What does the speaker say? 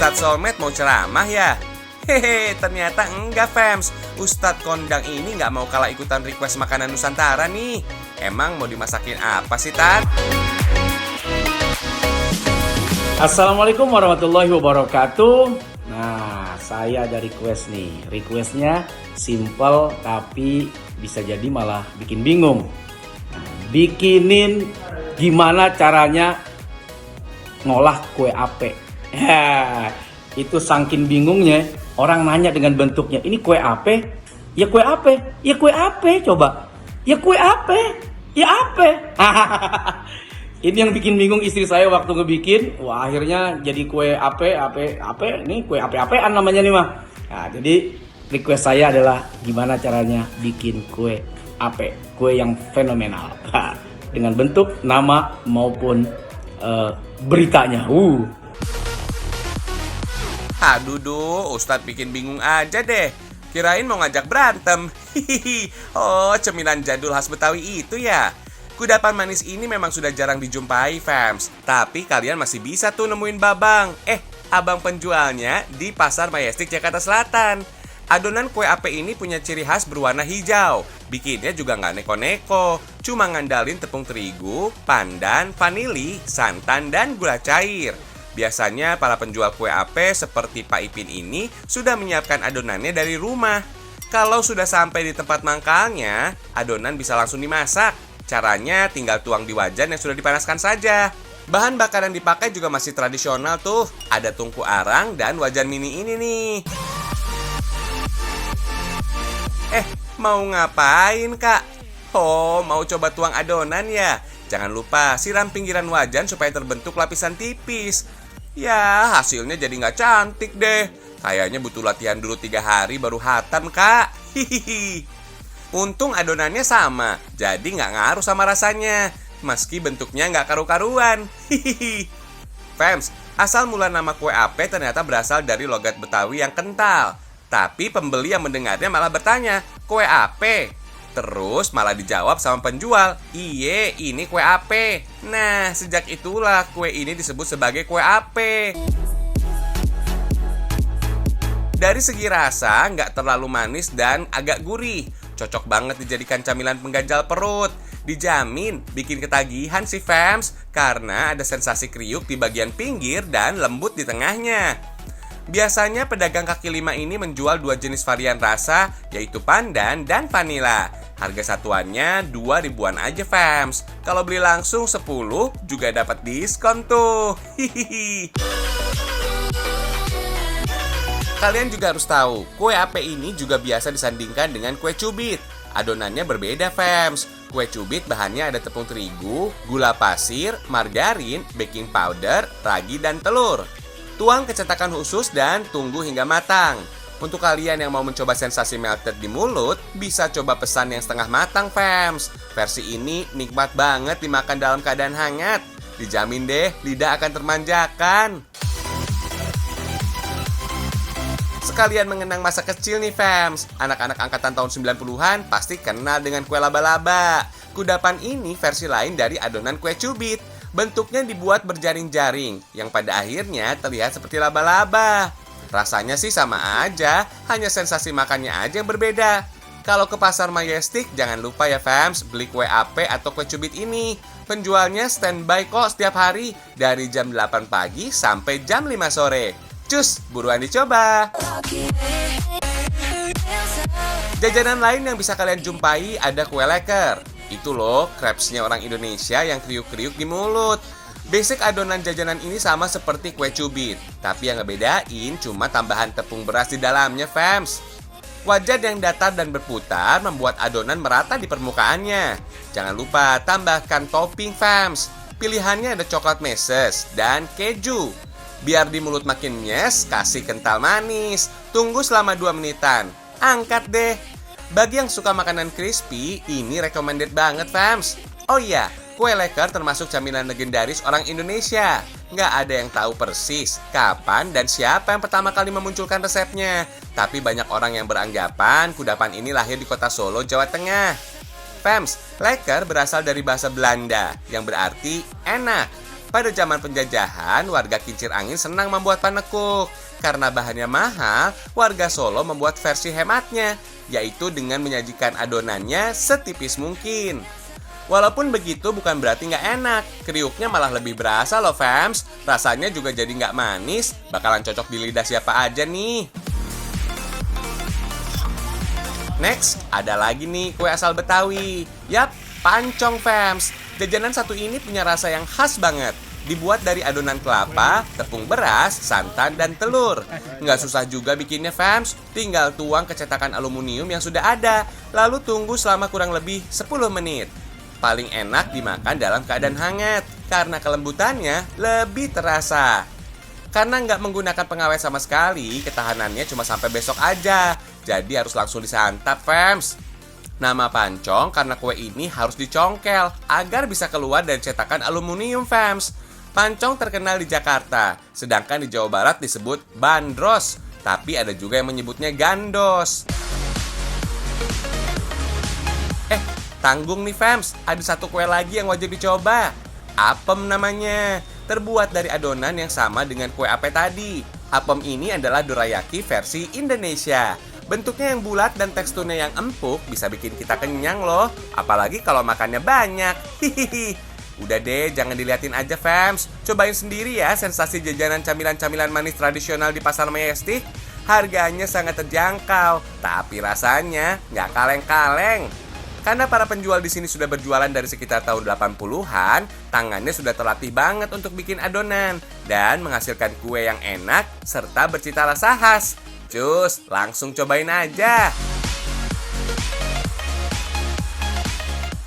Ustadz Solmed mau ceramah ya? Hehe, ternyata enggak fams. Ustadz Kondang ini nggak mau kalah ikutan request makanan Nusantara nih. Emang mau dimasakin apa sih, Tat? Assalamualaikum warahmatullahi wabarakatuh. Nah, saya ada request nih. Requestnya simple tapi bisa jadi malah bikin bingung. Nah, bikinin gimana caranya ngolah kue ape. Ya, itu saking bingungnya orang nanya dengan bentuknya. Ini kue ape? Ya kue ape? Ya kue ape coba? Ya kue ape? Ya ape? Ini yang bikin bingung istri saya waktu ngebikin. Wah, akhirnya jadi kue ape. Ini kue ape-apean namanya nih mah. Nah, jadi request saya adalah gimana caranya bikin kue ape, kue yang fenomenal. Dengan bentuk, nama maupun beritanya. Aduh, Ustadz bikin bingung aja deh. Kirain mau ngajak berantem. Hihihi. Oh, cemilan jadul khas Betawi itu ya. Kudapan manis ini memang sudah jarang dijumpai, fams. Tapi kalian masih bisa tuh nemuin babang. Abang penjualnya di Pasar Majestic, Jakarta Selatan. Adonan kue ape ini punya ciri khas berwarna hijau. Bikinnya juga nggak neko-neko. Cuma ngandalin tepung terigu, pandan, vanili, santan, dan gula cair. Biasanya para penjual kue ape seperti Pak Ipin ini sudah menyiapkan adonannya dari rumah. Kalau sudah sampai di tempat mangkalnya, adonan bisa langsung dimasak. Caranya tinggal tuang di wajan yang sudah dipanaskan saja. Bahan bakar yang dipakai juga masih tradisional tuh. Ada tungku arang dan wajan mini ini nih. Mau ngapain, Kak? Oh, mau coba tuang adonan ya? Jangan lupa siram pinggiran wajan supaya terbentuk lapisan tipis. Ya, hasilnya jadi nggak cantik deh. Kayaknya butuh latihan dulu 3 hari baru hatam, Kak. Hihihi. Untung adonannya sama, jadi nggak ngaruh sama rasanya. Meski bentuknya nggak karu-karuan. Hihihi. Fams, asal mula nama kue ape ternyata berasal dari logat Betawi yang kental. Tapi pembeli yang mendengarnya malah bertanya, kue ape? Terus malah dijawab sama penjual, iye ini kue ape. Nah, sejak itulah kue ini disebut sebagai kue ape. Dari segi rasa, nggak terlalu manis dan agak gurih. Cocok banget dijadikan camilan pengganjal perut. Dijamin bikin ketagihan sih fams, karena ada sensasi kriuk di bagian pinggir dan lembut di tengahnya. Biasanya pedagang kaki lima ini menjual 2 jenis varian rasa, yaitu pandan dan vanila. Harga satuannya 2 ribuan aja fams. Kalau beli langsung 10 juga dapat diskon tuh. Hihihi. Kalian juga harus tahu, kue ape ini juga biasa disandingkan dengan kue cubit. Adonannya berbeda fams. Kue cubit bahannya ada tepung terigu, gula pasir, margarin, baking powder, ragi, dan telur. Tuang ke cetakan khusus dan tunggu hingga matang. Untuk kalian yang mau mencoba sensasi melted di mulut, bisa coba pesan yang setengah matang fams. Versi ini nikmat banget dimakan dalam keadaan hangat. Dijamin deh, lidah akan termanjakan. Sekalian mengenang masa kecil nih fams. Anak-anak angkatan tahun 90-an pasti kenal dengan kue laba-laba. Kudapan ini versi lain dari adonan kue cubit. Bentuknya dibuat berjaring-jaring, yang pada akhirnya terlihat seperti laba-laba. Rasanya sih sama aja, hanya sensasi makannya aja yang berbeda. Kalau ke Pasar Majestic, jangan lupa ya fams, beli kue ape atau kue cubit ini. Penjualnya standby kok setiap hari, dari jam 8 pagi sampai jam 5 sore. Cus, buruan dicoba! Jajanan lain yang bisa kalian jumpai ada kue leker. Itu loh, crepes-nya orang Indonesia yang kriuk-kriuk di mulut. Basic adonan jajanan ini sama seperti kue cubit, tapi yang ngebedain cuma tambahan tepung beras di dalamnya fams. Wajan yang datar dan berputar membuat adonan merata di permukaannya. Jangan lupa tambahkan topping fams. Pilihannya ada coklat meses dan keju. Biar di mulut makin nyes, kasih kental manis. Tunggu selama 2 menitan. Angkat deh. Bagi yang suka makanan crispy, ini recommended banget fams. Oh iya, kue leker termasuk camilan legendaris orang Indonesia. Nggak ada yang tahu persis kapan dan siapa yang pertama kali memunculkan resepnya. Tapi banyak orang yang beranggapan kudapan ini lahir di kota Solo, Jawa Tengah. Fams, lekker berasal dari bahasa Belanda yang berarti enak. Pada zaman penjajahan, warga Kincir Angin senang membuat panekuk. Karena bahannya mahal, warga Solo membuat versi hematnya, yaitu dengan menyajikan adonannya setipis mungkin. Walaupun begitu bukan berarti nggak enak, kriuknya malah lebih berasa loh fams. Rasanya juga jadi nggak manis, bakalan cocok di lidah siapa aja nih. Next, ada lagi nih kue asal Betawi. Yap, pancong fams. Jajanan satu ini punya rasa yang khas banget. Dibuat dari adonan kelapa, tepung beras, santan, dan telur. Nggak susah juga bikinnya fams. Tinggal tuang ke cetakan aluminium yang sudah ada. Lalu tunggu selama kurang lebih 10 menit. Paling enak dimakan dalam keadaan hangat. Karena kelembutannya lebih terasa. Karena nggak menggunakan pengawet sama sekali, ketahanannya cuma sampai besok aja. Jadi harus langsung disantap fams. Nama pancong karena kue ini harus dicongkel agar bisa keluar dari cetakan aluminium fams. Pancong terkenal di Jakarta, sedangkan di Jawa Barat disebut bandros, tapi ada juga yang menyebutnya gandos. Tanggung nih fams, ada satu kue lagi yang wajib dicoba. Apem namanya, terbuat dari adonan yang sama dengan kue ape tadi. Apem ini adalah dorayaki versi Indonesia. Bentuknya yang bulat dan teksturnya yang empuk bisa bikin kita kenyang loh. Apalagi kalau makannya banyak. Hihihi. Udah deh, jangan diliatin aja fams. Cobain sendiri ya sensasi jajanan camilan-camilan manis tradisional di Pasar Majestic. Harganya sangat terjangkau, tapi rasanya nggak kaleng-kaleng. Karena para penjual di sini sudah berjualan dari sekitar tahun 80-an, tangannya sudah terlatih banget untuk bikin adonan dan menghasilkan kue yang enak serta bercita rasa khas. Cus, langsung cobain aja.